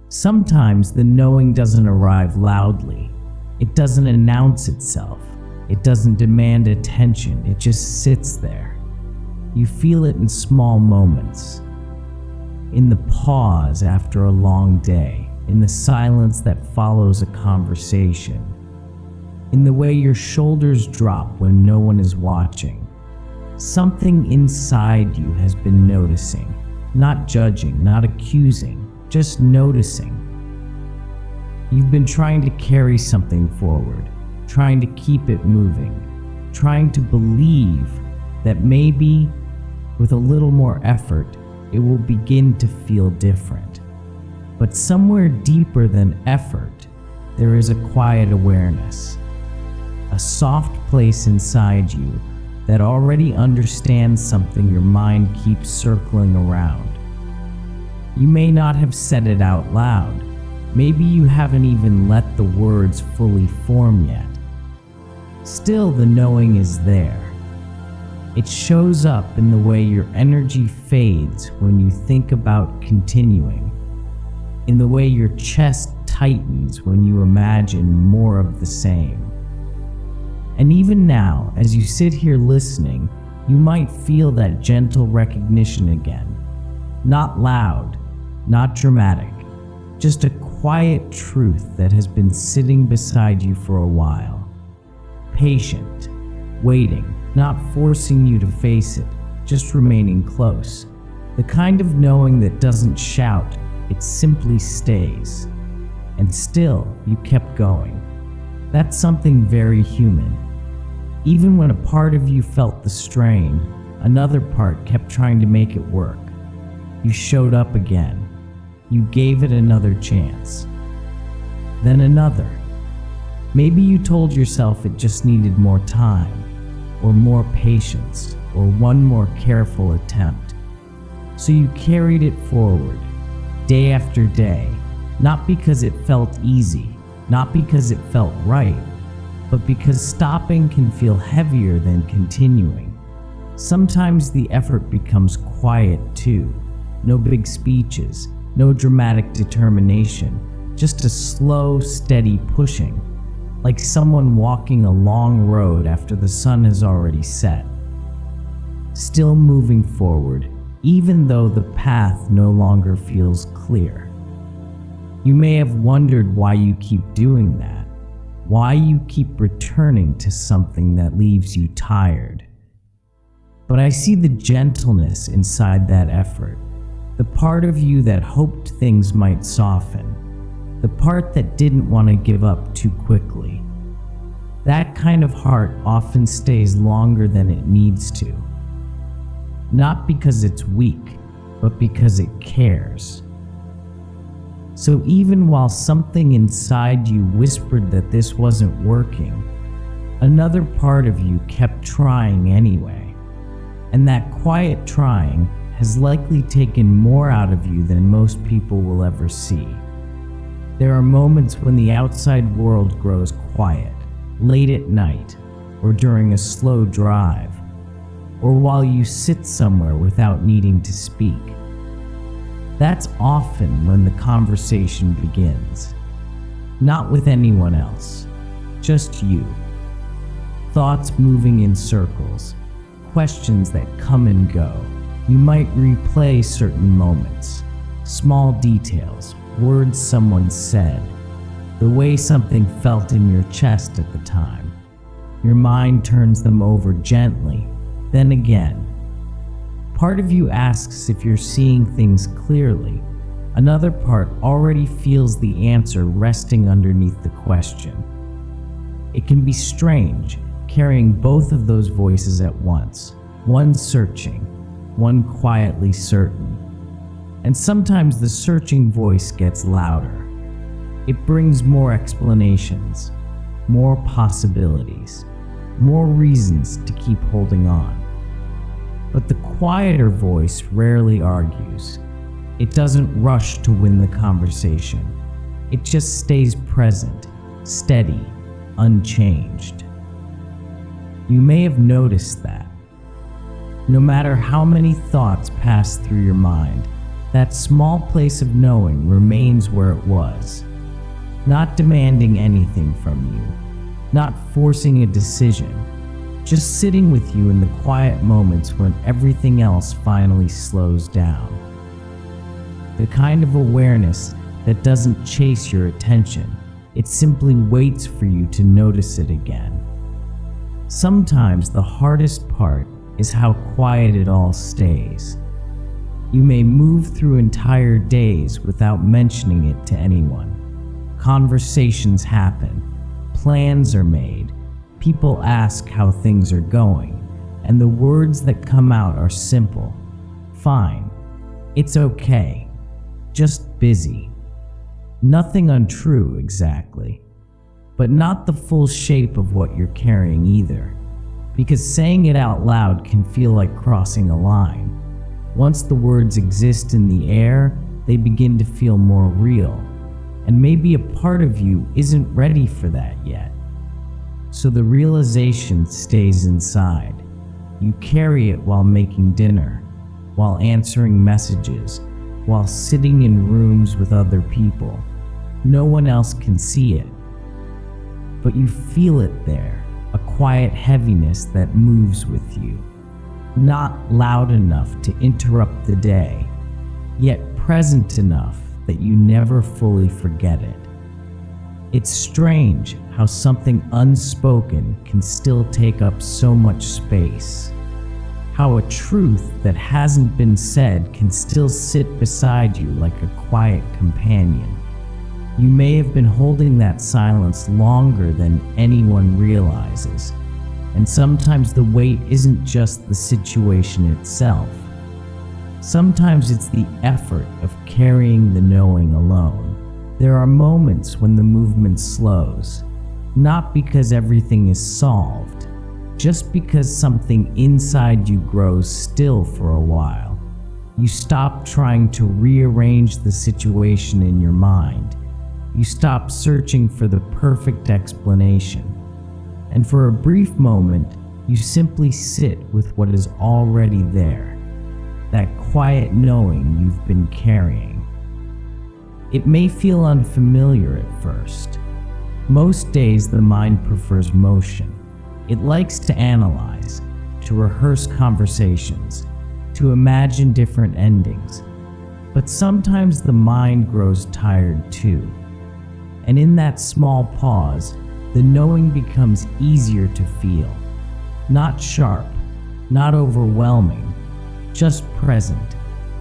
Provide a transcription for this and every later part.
Sometimes the knowing doesn't arrive loudly. It doesn't announce itself. It doesn't demand attention. It just sits there. You feel it in small moments. In the pause after a long day. In the silence that follows a conversation. In the way your shoulders drop when no one is watching. Something inside you has been noticing, not judging, not accusing, just noticing. You've been trying to carry something forward, trying to keep it moving, trying to believe that maybe with a little more effort, it will begin to feel different. But somewhere deeper than effort, there is a quiet awareness, a soft place inside you that already understands something your mind keeps circling around. You may not have said it out loud. Maybe you haven't even let the words fully form yet. Still, the knowing is there. It shows up in the way your energy fades when you think about continuing, in the way your chest tightens when you imagine more of the same. And even now, as you sit here listening, you might feel that gentle recognition again. Not loud, not dramatic, just a quiet truth that has been sitting beside you for a while. Patient, waiting, not forcing you to face it, just remaining close. The kind of knowing that doesn't shout, it simply stays. And still, you kept going. That's something very human. Even when a part of you felt the strain, another part kept trying to make it work. You showed up again. You gave it another chance. Then another. Maybe you told yourself it just needed more time, or more patience, or one more careful attempt. So you carried it forward, day after day, not because it felt easy, not because it felt right, but because stopping can feel heavier than continuing. Sometimes the effort becomes quiet too. No big speeches, no dramatic determination, just a slow, steady pushing, like someone walking a long road after the sun has already set. Still moving forward, even though the path no longer feels clear. You may have wondered why you keep doing that. Why you keep returning to something that leaves you tired. But I see the gentleness inside that effort, the part of you that hoped things might soften, the part that didn't want to give up too quickly. That kind of heart often stays longer than it needs to. Not because it's weak, but because it cares. So even while something inside you whispered that this wasn't working, another part of you kept trying anyway. And that quiet trying has likely taken more out of you than most people will ever see. There are moments when the outside world grows quiet, late at night, or during a slow drive, or while you sit somewhere without needing to speak. That's often when the conversation begins. Not with anyone else, just you. Thoughts moving in circles, questions that come and go. You might replay certain moments, small details, words someone said, the way something felt in your chest at the time. Your mind turns them over gently, then again. Part of you asks if you're seeing things clearly. Another part already feels the answer resting underneath the question. It can be strange, carrying both of those voices at once, one searching, one quietly certain. And sometimes the searching voice gets louder. It brings more explanations, more possibilities, more reasons to keep holding on. But the quieter voice rarely argues. It doesn't rush to win the conversation. It just stays present, steady, unchanged. You may have noticed that. No matter how many thoughts pass through your mind, That small place of knowing remains where it was, not demanding anything from you, not forcing a decision, just sitting with you in the quiet moments when everything else finally slows down. The kind of awareness that doesn't chase your attention, it simply waits for you to notice it again. Sometimes the hardest part is how quiet it all stays. You may move through entire days without mentioning it to anyone. Conversations happen, plans are made, people ask how things are going, and the words that come out are simple. Fine, it's okay, just busy. Nothing untrue exactly, but not the full shape of what you're carrying either, because saying it out loud can feel like crossing a line. Once the words exist in the air, they begin to feel more real, and maybe a part of you isn't ready for that yet. So the realization stays inside. You carry it while making dinner, while answering messages, while sitting in rooms with other people. No one else can see it, but you feel it there, a quiet heaviness that moves with you. Not loud enough to interrupt the day, yet present enough that you never fully forget it. It's strange how something unspoken can still take up so much space. How a truth that hasn't been said can still sit beside you like a quiet companion. You may have been holding that silence longer than anyone realizes. And sometimes the weight isn't just the situation itself. Sometimes it's the effort of carrying the knowing alone. There are moments when the movement slows, not because everything is solved, just because something inside you grows still for a while. You stop trying to rearrange the situation in your mind. You stop searching for the perfect explanation. And for a brief moment, you simply sit with what is already there, that quiet knowing you've been carrying. It may feel unfamiliar at first. Most days the mind prefers motion. It likes to analyze, to rehearse conversations, to imagine different endings. But sometimes the mind grows tired too. And in that small pause, the knowing becomes easier to feel. Not sharp, not overwhelming, just present.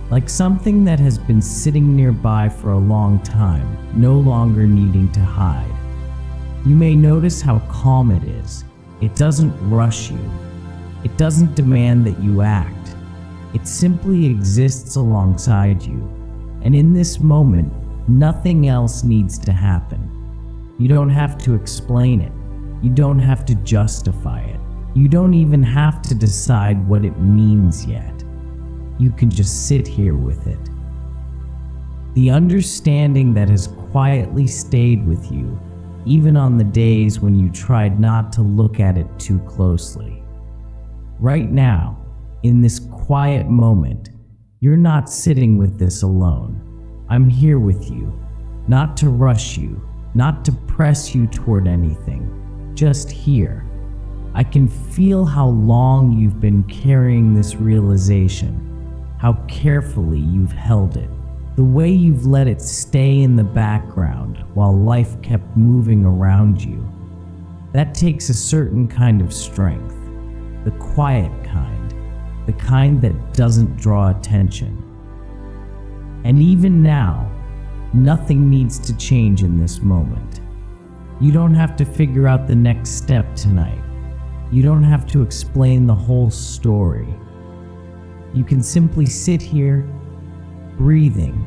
Like something that has been sitting nearby for a long time, no longer needing to hide. You may notice how calm it is. It doesn't rush you. It doesn't demand that you act. It simply exists alongside you. And in this moment, nothing else needs to happen. You don't have to explain it. You don't have to justify it. You don't even have to decide what it means yet. You can just sit here with it. The understanding that has quietly stayed with you, even on the days when you tried not to look at it too closely. Right now, in this quiet moment, you're not sitting with this alone. I'm here with you, not to rush you, not to press you toward anything, just here. I can feel how long you've been carrying this realization, how carefully you've held it, the way you've let it stay in the background while life kept moving around you. That takes a certain kind of strength, the quiet kind, the kind that doesn't draw attention. And even now, nothing needs to change in this moment. You don't have to figure out the next step tonight. You don't have to explain the whole story. You can simply sit here, breathing,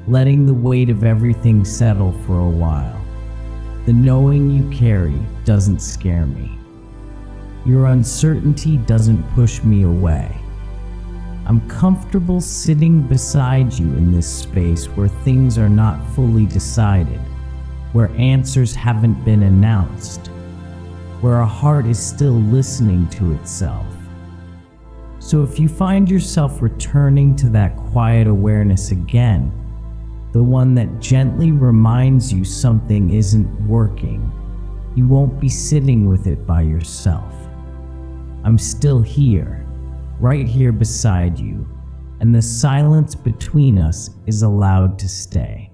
letting the weight of everything settle for a while. The knowing you carry doesn't scare me. Your uncertainty doesn't push me away. I'm comfortable sitting beside you in this space where things are not fully decided, where answers haven't been announced, where a heart is still listening to itself. So if you find yourself returning to that quiet awareness again, the one that gently reminds you something isn't working, you won't be sitting with it by yourself. I'm still here, right here beside you, and the silence between us is allowed to stay.